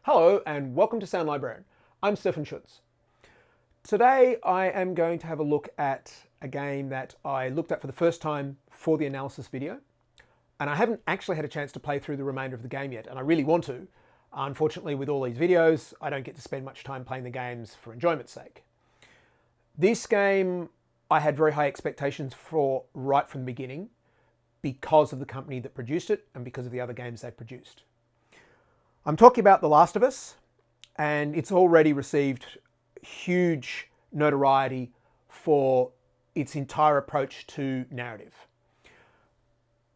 Hello and welcome to Sound Librarian. I'm Stefan Schutz. Today I am going to have a look at a game that I looked at for the first time for the analysis video. And I haven't actually had a chance to play through the remainder of the game yet, and I really want to. Unfortunately, with all these videos, I don't get to spend much time playing the games for enjoyment's sake. This game I had very high expectations for right from the beginning because of the company that produced it and because of the other games they produced. I'm talking about The Last of Us, and it's already received huge notoriety for its entire approach to narrative.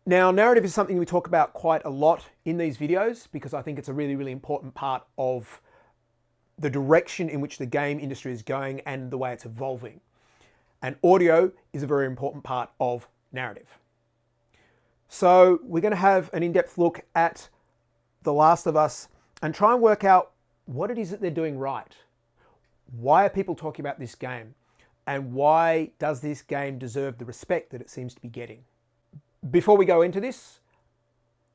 Now, narrative is something we talk about quite a lot in these videos because I think it's a really, really important part of the direction in which the game industry is going and the way it's evolving. And audio is a very important part of narrative. So we're going to have an in-depth look at The Last of Us and try and work out what it is that they're doing right. Why are people talking about this game? And why does this game deserve the respect that it seems to be getting? Before we go into this,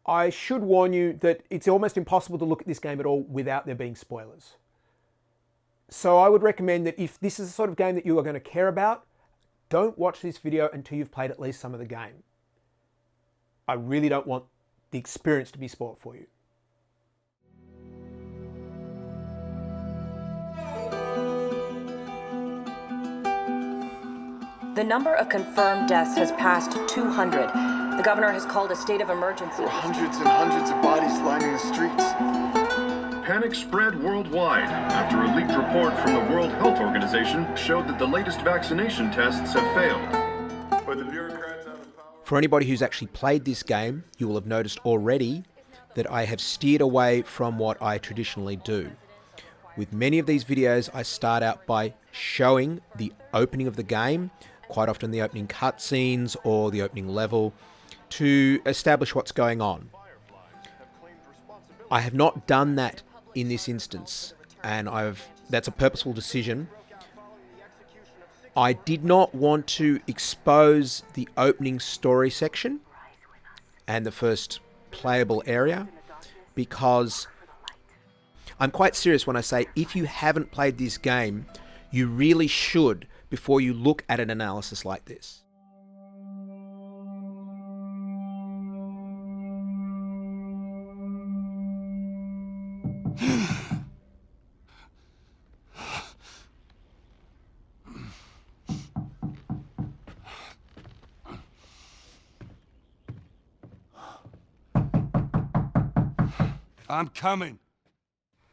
I should warn you that it's almost impossible to look at this game at all without there being spoilers. So I would recommend that if this is the sort of game that you are going to care about, don't watch this video until you've played at least some of the game. I really don't want the experience to be spoiled for you. The number of confirmed deaths has passed 200. The governor has called a state of emergency. There are hundreds and hundreds of bodies lining the streets. Panic spread worldwide after a leaked report from the World Health Organization showed that the latest vaccination tests have failed. But the bureaucrats out of power. For anybody who's actually played this game, you will have noticed already that I have steered away from what I traditionally do. With many of these videos, I start out by showing the opening of the game, quite often the opening cutscenes or the opening level, to establish what's going on. I have not done that in this instance, and that's a purposeful decision. I did not want to expose the opening story section and the first playable area because I'm quite serious when I say if you haven't played this game, you really should before you look at an analysis like this. I'm coming.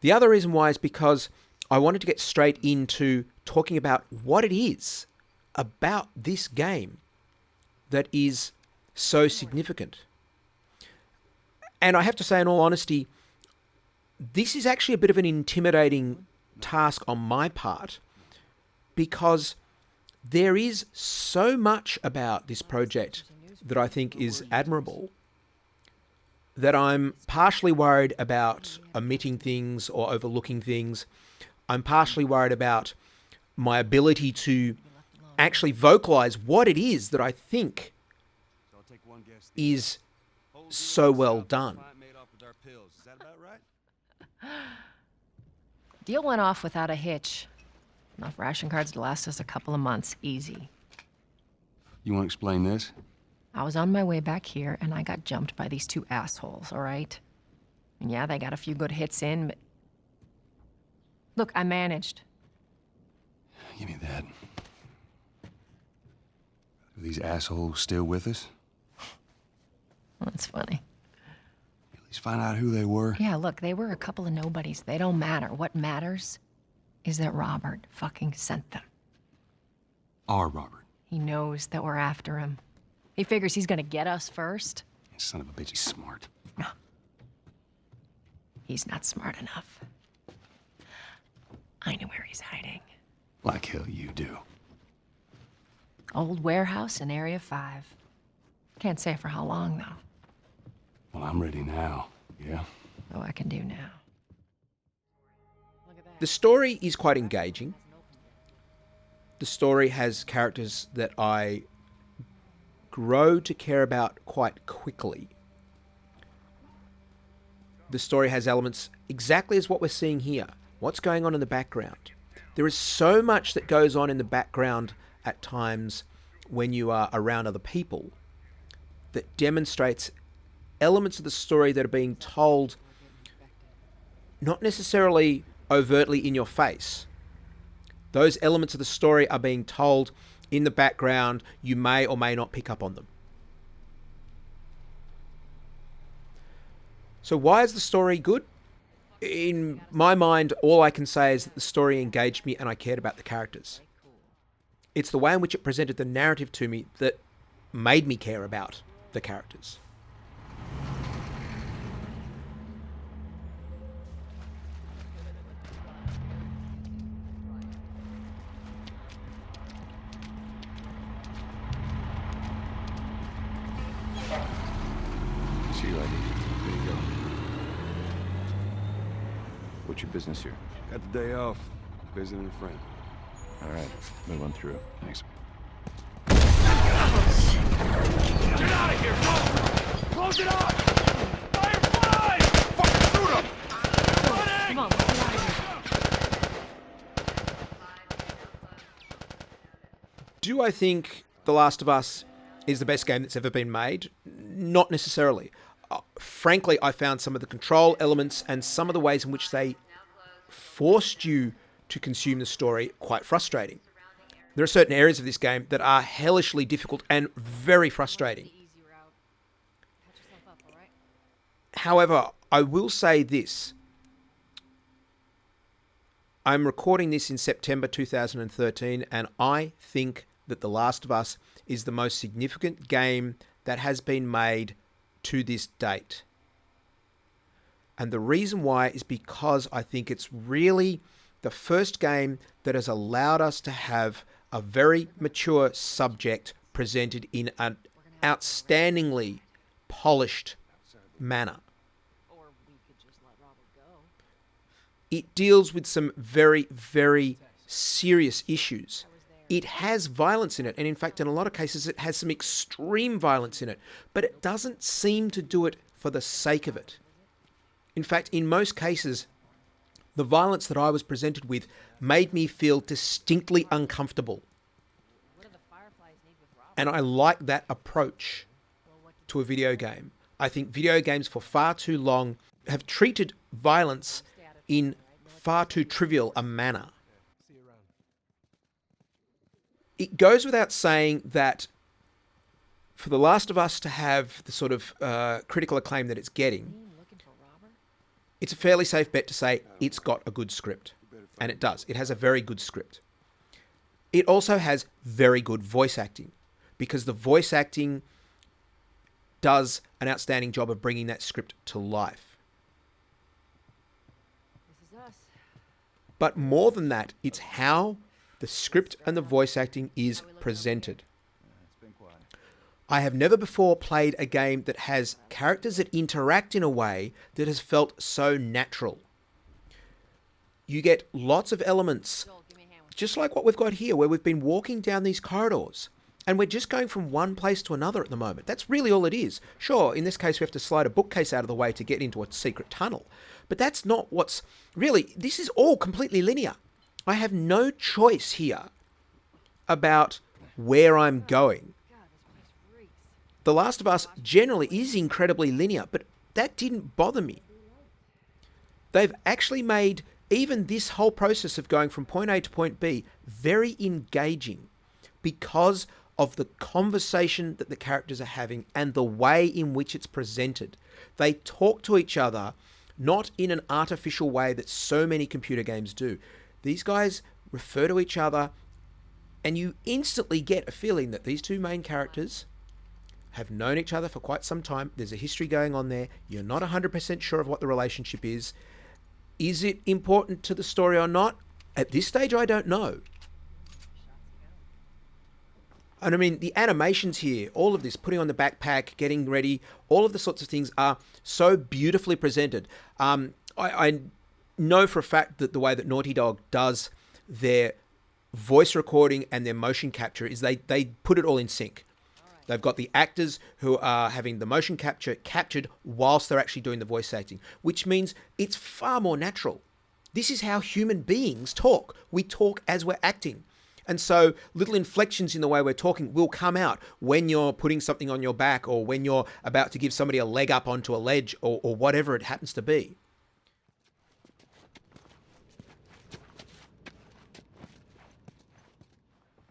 The other reason why is because I wanted to get straight into talking about what it is about this game that is so significant. And I have to say, in all honesty, this is actually a bit of an intimidating task on my part because there is so much about this project that I think is admirable that I'm partially worried about omitting things or overlooking things. I'm partially worried about my ability to actually vocalize what it is that I think is so well done. Deal went off without a hitch. Enough ration cards to last us a couple of months, easy. You want to explain this? I was on my way back here, and I got jumped by these two assholes, all right? And yeah, they got a few good hits in, but... Look, I managed. Give me that. Are these assholes still with us? Well, that's funny. At least find out who they were. Yeah, look, they were a couple of nobodies. They don't matter. What matters is that Robert fucking sent them. Our Robert. He knows that we're after him. He figures he's gonna get us first. Son of a bitch, he's smart. No. He's not smart enough. I know where he's hiding. Like hell you do. Old warehouse in Area 5. Can't say for how long, though. Well, I'm ready now. Yeah? Oh, I can do now. The story is quite engaging. The story has characters that I grow to care about quite quickly. the story has elements exactly as what we're seeing here. What's going on in the background? There is so much that goes on in the background at times when you are around other people that demonstrates elements of the story that are being told not necessarily overtly in your face. Those elements of the story are being told in the background. You may or may not pick up on them. So why is the story good? In my mind, all I can say is that the story engaged me and I cared about the characters. It's the way in which it presented the narrative to me that made me care about the characters. See you later. There you go. What's your business here? Got the day off. Visiting a friend. All right, move on through. Thanks. Get out of here! Go! Close it up! Firefly! Fucking shoot him! Come on, let's get out of here. Do I think The Last of Us is the best game that's ever been made? Not necessarily. Frankly, I found some of the control elements and some of the ways in which they forced you to consume the story quite frustrating. There are certain areas of this game that are hellishly difficult and very frustrating. However, I will say this. I'm recording this in September 2013, and I think that The Last of Us is the most significant game that has been made to this date. And the reason why is because I think it's really the first game that has allowed us to have a very mature subject presented in an outstandingly polished manner. It deals with some very, very serious issues. It has violence in it, and in fact, in a lot of cases, it has some extreme violence in it, but it doesn't seem to do it for the sake of it. In fact, in most cases, the violence that I was presented with made me feel distinctly uncomfortable. And I like that approach to a video game. I think video games for far too long have treated violence in far too trivial a manner. It goes without saying that for The Last of Us to have the sort of critical acclaim that it's getting, it's a fairly safe bet to say it's got a good script. And it does. It has a very good script. It also has very good voice acting, because the voice acting does an outstanding job of bringing that script to life. But more than that, it's how the script and the voice acting is presented. I have never before played a game that has characters that interact in a way that has felt so natural. You get lots of elements, just like what we've got here, where we've been walking down these corridors, and we're just going from one place to another at the moment. That's really all it is. Sure, in this case, we have to slide a bookcase out of the way to get into a secret tunnel. But that's not what's... Really, this is all completely linear. I have no choice here about where I'm going. The Last of Us generally is incredibly linear, but that didn't bother me. They've actually made even this whole process of going from point A to point B very engaging because of the conversation that the characters are having and the way in which it's presented. They talk to each other, not in an artificial way that so many computer games do. These guys refer to each other, and you instantly get a feeling that these two main characters have known each other for quite some time. There's a history going on there. You're not 100% sure of what the relationship is. Is it important to the story or not? At this stage, I don't know. And I mean, the animations here, all of this, putting on the backpack, getting ready, all of the sorts of things are so beautifully presented. I know for a fact that the way that Naughty Dog does their voice recording and their motion capture is they put it all in sync. They've got the actors who are having the motion capture captured whilst they're actually doing the voice acting, which means it's far more natural. This is how human beings talk. We talk as we're acting. And so little inflections in the way we're talking will come out when you're putting something on your back or when you're about to give somebody a leg up onto a ledge or whatever it happens to be.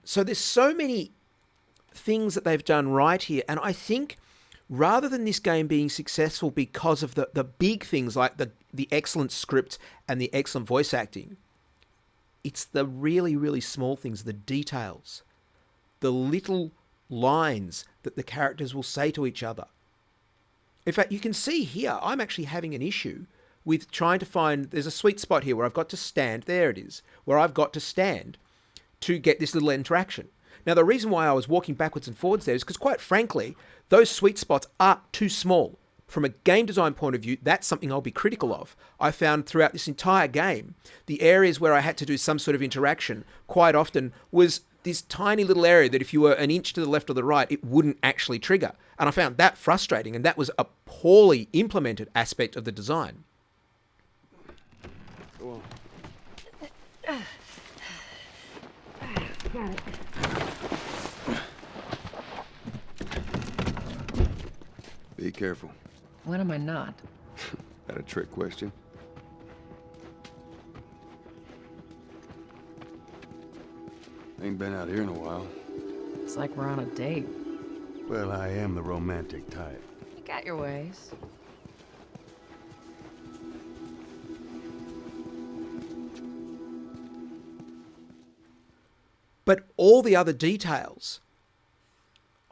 So there's so many things that they've done right here. And I think rather than this game being successful because of the big things like the excellent script and the excellent voice acting, it's the really, really small things, the details, the little lines that the characters will say to each other. In fact, you can see here, I'm actually having an issue with trying to find, there's a sweet spot here where I've got to stand, there it is, where I've got to stand to get this little interaction. Now, the reason why I was walking backwards and forwards there is because, quite frankly, those sweet spots are too small. From a game design point of view, that's something I'll be critical of. I found throughout this entire game, the areas where I had to do some sort of interaction quite often was this tiny little area that if you were an inch to the left or the right, it wouldn't actually trigger. And I found that frustrating, and that was a poorly implemented aspect of the design. Go on. Got it. Be careful. When am I not? That a trick question? Ain't been out here in a while. It's like we're on a date. Well, I am the romantic type. You got your ways. But all the other details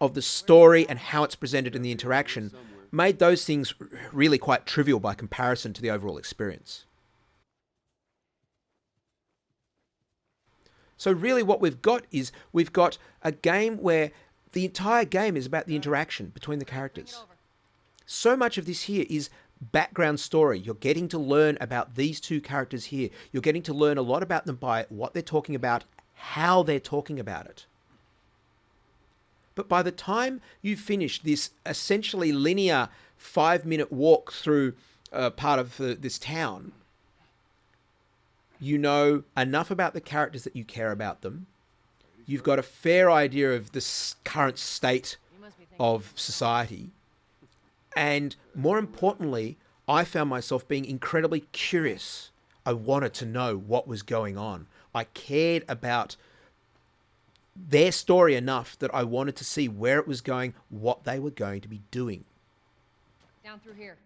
of the story and how it's presented in the interaction made those things really quite trivial by comparison to the overall experience. So really what we've got is we've got a game where the entire game is about the interaction between the characters. So much of this here is background story. You're getting to learn about these two characters here. You're getting to learn a lot about them by what they're talking about, how they're talking about it. But by the time you finish this essentially linear 5-minute walk through part of this town, you know enough about the characters that you care about them. You've got a fair idea of the current state of society. And more importantly, I found myself being incredibly curious. I wanted to know what was going on. I cared about their story enough that I wanted to see where it was going, what they were going to be doing. Down through here.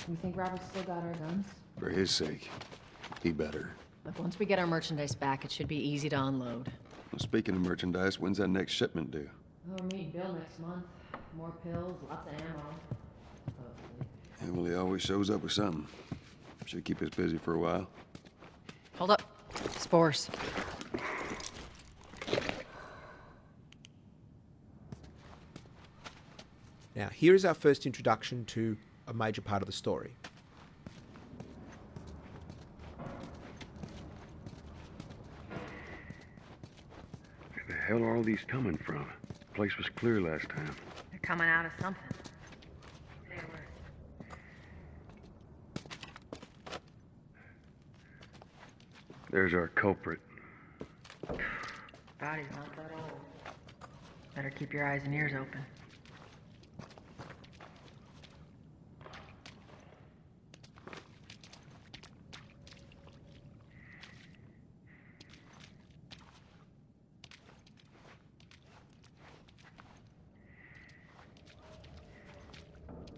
You think Robert's still got our guns? For his sake, he better. Look, once we get our merchandise back, it should be easy to unload. Well, speaking of merchandise, when's that next shipment due? Oh, meet Bill next month. More pills, lots of ammo. Emily always shows up with something. Should keep us busy for a while. Hold up. Spores. Now, here is our first introduction to a major part of the story. Where the hell are all these coming from? The place was clear last time. They're coming out of something. There's our culprit. Body's not that old. Better keep your eyes and ears open.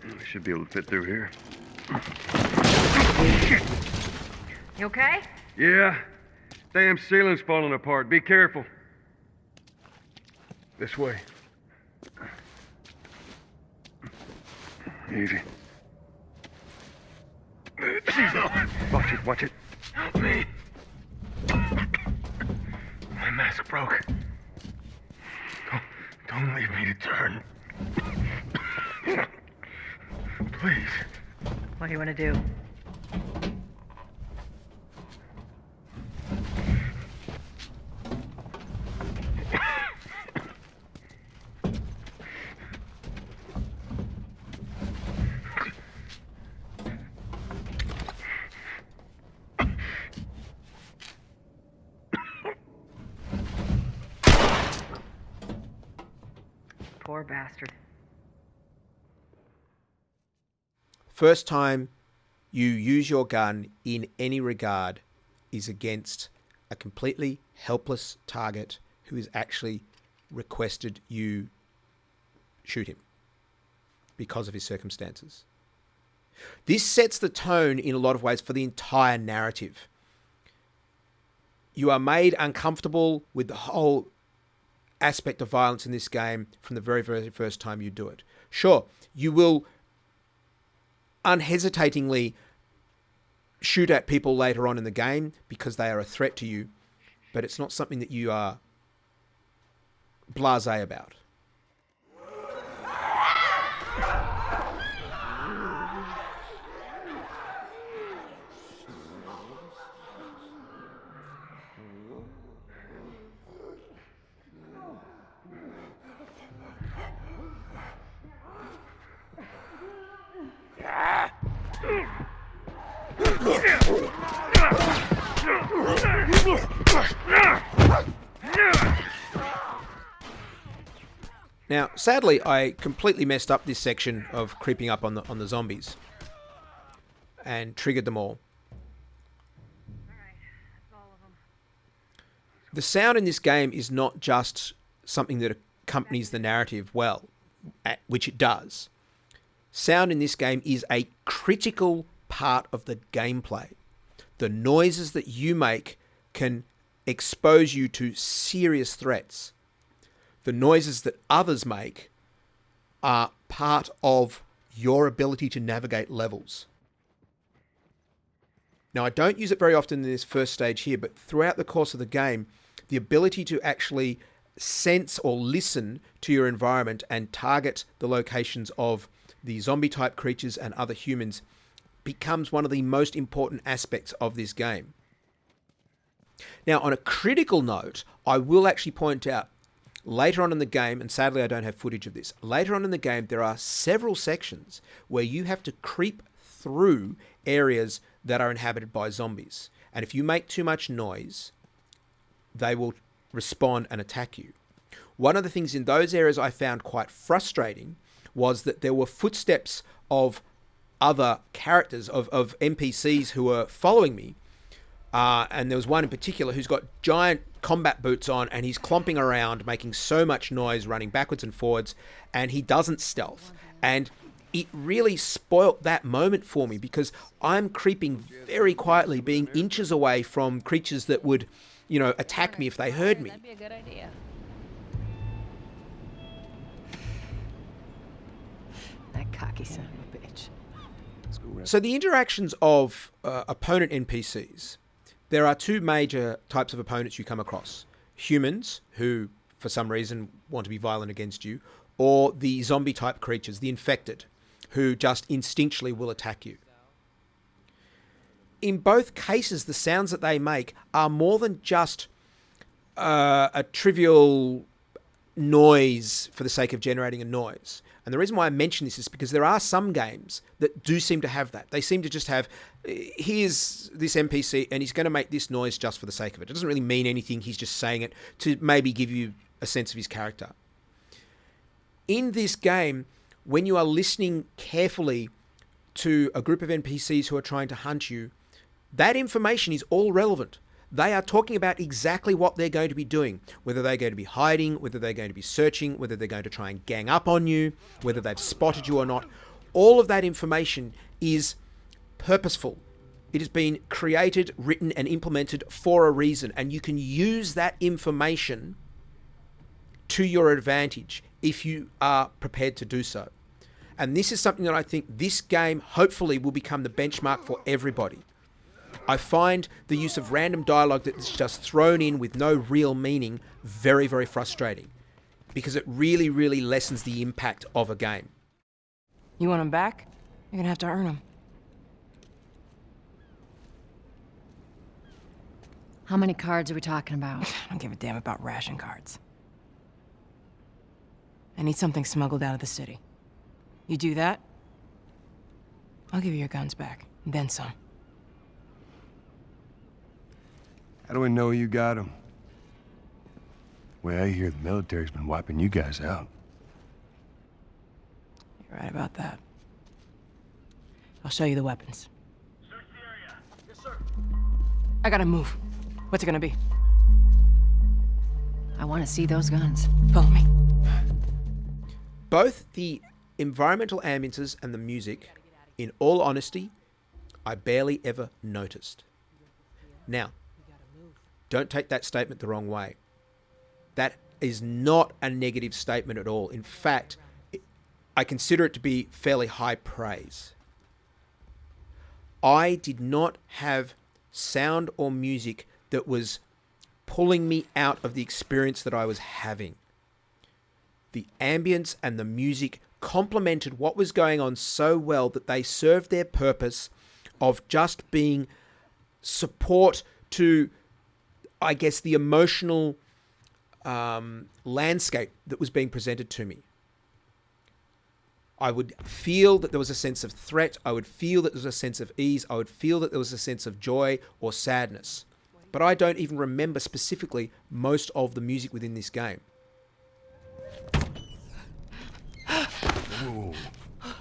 We should be able to fit through here. You okay? Yeah. Damn ceiling's falling apart. Be careful. This way. Easy. Watch it, watch it. Help me. My mask broke. Don't leave me to turn. Please. What do you want to do? Poor bastard. First time you use your gun in any regard is against a completely helpless target who has actually requested you shoot him because of his circumstances. This sets the tone in a lot of ways for the entire narrative. You are made uncomfortable with the whole aspect of violence in this game from the very, very first time you do it. Sure, you will unhesitatingly shoot at people later on in the game because they are a threat to you, but it's not something that you are blasé about. Now, sadly, I completely messed up this section of creeping up on the zombies and triggered them all. The sound in this game is not just something that accompanies the narrative well, which it does. Sound in this game is a critical part of the gameplay. The noises that you make can expose you to serious threats. The noises that others make are part of your ability to navigate levels. Now, I don't use it very often in this first stage here, but throughout the course of the game, the ability to actually sense or listen to your environment and target the locations of the zombie-type creatures and other humans becomes one of the most important aspects of this game. Now, on a critical note, I will actually point out later on in the game, and sadly I don't have footage of this, later on in the game there are several sections where you have to creep through areas that are inhabited by zombies. And if you make too much noise, they will respond and attack you. One of the things in those areas I found quite frustrating was that there were footsteps of other characters, of NPCs who were following me. And there was one in particular who's got giant combat boots on and he's clomping around, making so much noise, running backwards and forwards, and he doesn't stealth. And it really spoilt that moment for me because I'm creeping very quietly, being inches away from creatures that would, attack me if they heard me. That'd be a good idea. That cocky son of a bitch. So the interactions of opponent NPCs, there are two major types of opponents you come across. Humans, who for some reason want to be violent against you, or the zombie-type creatures, the infected, who just instinctually will attack you. In both cases, the sounds that they make are more than just a trivial noise for the sake of generating a noise. And the reason why I mention this is because there are some games that do seem to have that. They seem to just have, here's this NPC and he's going to make this noise just for the sake of it. It doesn't really mean anything. He's just saying it to maybe give you a sense of his character. In this game, when you are listening carefully to a group of NPCs who are trying to hunt you, that information is all relevant. They are talking about exactly what they're going to be doing, whether they're going to be hiding, whether they're going to be searching, whether they're going to try and gang up on you, whether they've spotted you or not. All of that information is purposeful. It has been created, written, and implemented for a reason, and you can use that information to your advantage if you are prepared to do so. And this is something that I think this game hopefully will become the benchmark for everybody. I find the use of random dialogue that's just thrown in with no real meaning very, very frustrating because it really, really lessens the impact of a game. You want them back? You're gonna have to earn them. How many cards are we talking about? I don't give a damn about ration cards. I need something smuggled out of the city. You do that, I'll give you your guns back, and then some. How do we know you got them? Well, I hear the military's been wiping you guys out. You're right about that. I'll show you the weapons. Search the area. Yes, sir. I gotta move. What's it gonna be? I want to see those guns. Follow me. Both the environmental ambiences and the music, in all honesty, I barely ever noticed. Now, don't take that statement the wrong way. That is not a negative statement at all. In fact, I consider it to be fairly high praise. I did not have sound or music that was pulling me out of the experience that I was having. The ambience and the music complemented what was going on so well that they served their purpose of just being support to, I guess, the emotional landscape that was being presented to me. I would feel that there was a sense of threat. I would feel that there was a sense of ease. I would feel that there was a sense of joy or sadness. But I don't even remember specifically most of the music within this game. Whoa.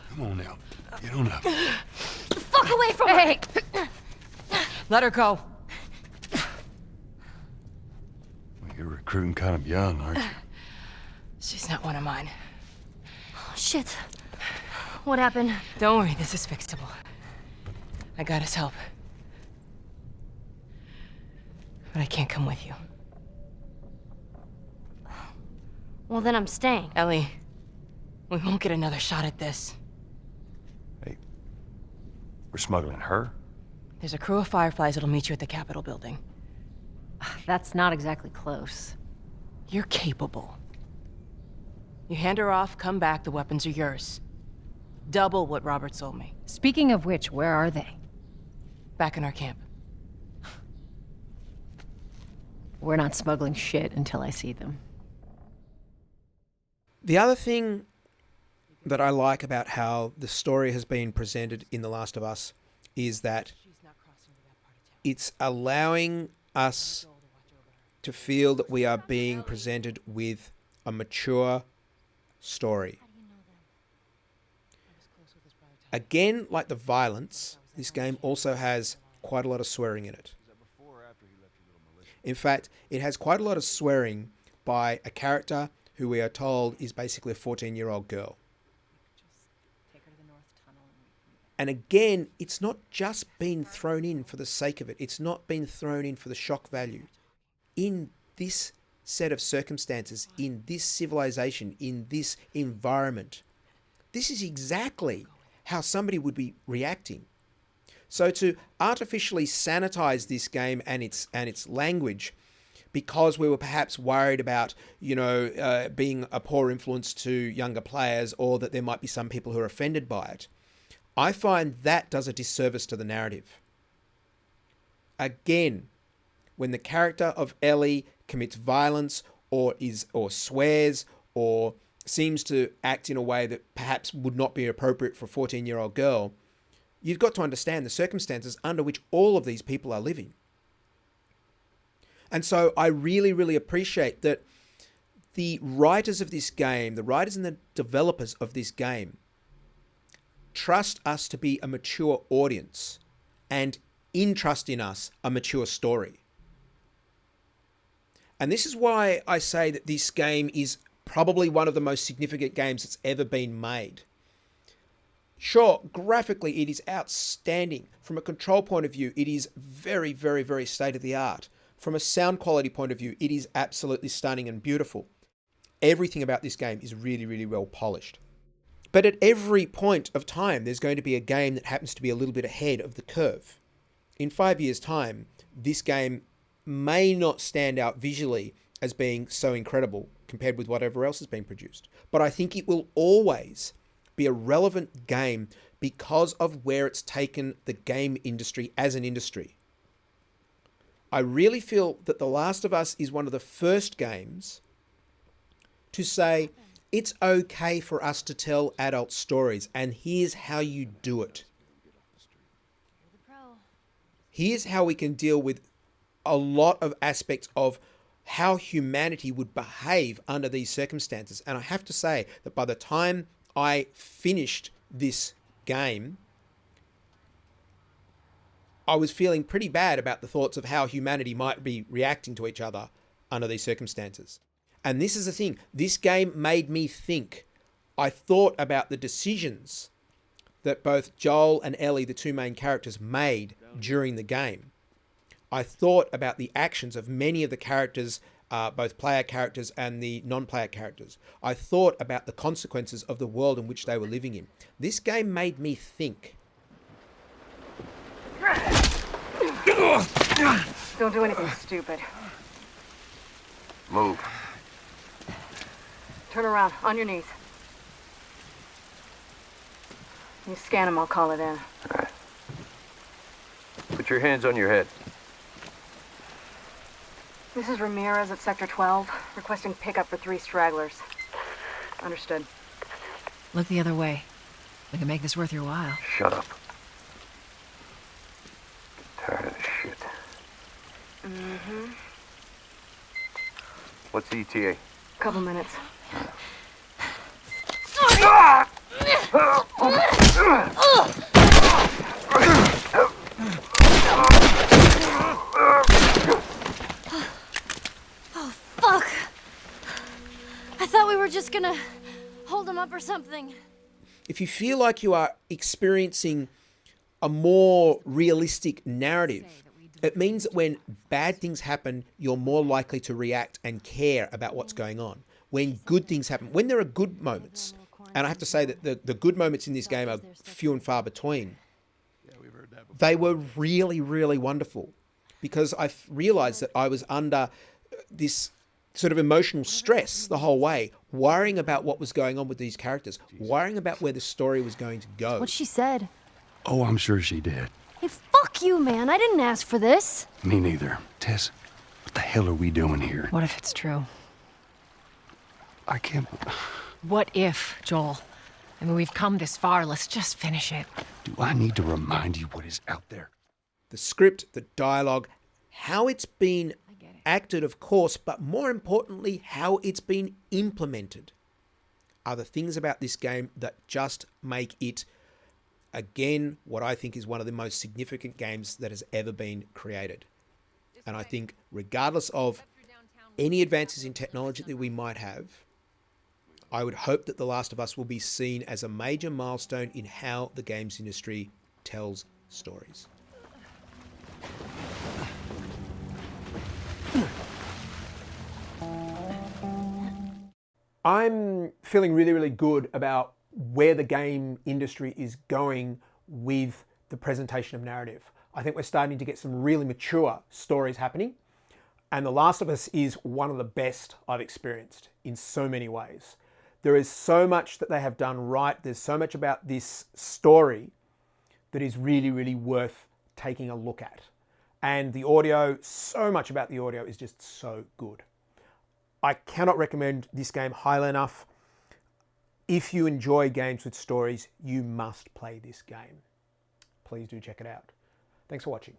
Come on now. Get on up. Fuck away from her! Hey! Let her go. Well, you're recruiting kind of young, aren't you? She's not one of mine. Shit. What happened? Don't worry, this is fixable. I got his help. But I can't come with you. Well, then I'm staying. Ellie, we won't get another shot at this. Hey, we're smuggling her? There's a crew of Fireflies that'll meet you at the Capitol building. That's not exactly close. You're capable. You hand her off, come back, the weapons are yours. Double what Robert sold me. Speaking of which, where are they? Back in our camp. We're not smuggling shit until I see them. The other thing that I like about how the story has been presented in The Last of Us is that it's allowing us to feel that we are being presented with a mature story. Again, like the violence, this game also has quite a lot of swearing in it. In fact, it has quite a lot of swearing by a character who we are told is basically a 14-year-old girl. And again, it's not just been thrown in for the sake of it. It's not been thrown in for the shock value. In this set of circumstances, in this civilization, in this environment, this is exactly how somebody would be reacting. So to artificially sanitize this game and its language because we were perhaps worried about, being a poor influence to younger players or that there might be some people who are offended by it, I find that does a disservice to the narrative. Again, when the character of Ellie commits violence or swears or seems to act in a way that perhaps would not be appropriate for a 14-year-old girl, you've got to understand the circumstances under which all of these people are living. And so I really, really appreciate that the writers of this game, the writers and the developers of this game, trust us to be a mature audience and entrust in us a mature story. And this is why I say that this game is probably one of the most significant games that's ever been made. Sure, graphically it is outstanding. From a control point of view, it is very, very, very state-of-the-art. From a sound quality point of view, it is absolutely stunning and beautiful. Everything about this game is really, really well polished. But at every point of time, there's going to be a game that happens to be a little bit ahead of the curve. In 5 years' time, this game may not stand out visually as being so incredible compared with whatever else has been produced. But I think it will always be a relevant game because of where it's taken the game industry as an industry. I really feel that The Last of Us is one of the first games to say it's okay for us to tell adult stories, and here's how you do it. Here's how we can deal with a lot of aspects of how humanity would behave under these circumstances. And I have to say that by the time I finished this game, I was feeling pretty bad about the thoughts of how humanity might be reacting to each other under these circumstances. And this is the thing. This game made me think. I thought about the decisions that both Joel and Ellie, the two main characters, made during the game. I thought about the actions of many of the characters, both player characters and the non-player characters. I thought about the consequences of the world in which they were living in. This game made me think. Don't do anything stupid. Move. Turn around, on your knees. You scan him, I'll call it in. All right. Put your hands on your head. This is Ramirez at Sector 12, requesting pickup for 3 stragglers. Understood. Look the other way. We can make this worth your while. Shut up. Tired of this shit. Mm-hmm. What's the ETA? Couple minutes. Oh, fuck! I thought we were just gonna hold him up or something. If you feel like you are experiencing a more realistic narrative, it means that when bad things happen, you're more likely to react and care about what's going on. When good things happen, when there are good moments, and I have to say that the good moments in this game are few and far between, they were really, really wonderful, because I realized that I was under this sort of emotional stress the whole way, worrying about what was going on with these characters, worrying about where the story was going to go. What she said. Oh, I'm sure she did. Hey, fuck you, man. I didn't ask for this. Me neither. Tess, what the hell are we doing here? What if it's true? I can't... What if, Joel? I mean, we've come this far. Let's just finish it. Do I need to remind you what is out there? The script, the dialogue, how it's been acted, of course, but more importantly, how it's been implemented are the things about this game that just make it, again, what I think is one of the most significant games that has ever been created. And I think regardless of any advances in technology that we might have, I would hope that The Last of Us will be seen as a major milestone in how the games industry tells stories. I'm feeling really, really good about where the game industry is going with the presentation of narrative. I think we're starting to get some really mature stories happening, and The Last of Us is one of the best I've experienced in so many ways. There is so much that they have done right. There's so much about this story that is really, really worth taking a look at. And the audio, so much about the audio is just so good. I cannot recommend this game highly enough. If you enjoy games with stories, you must play this game. Please do check it out. Thanks for watching.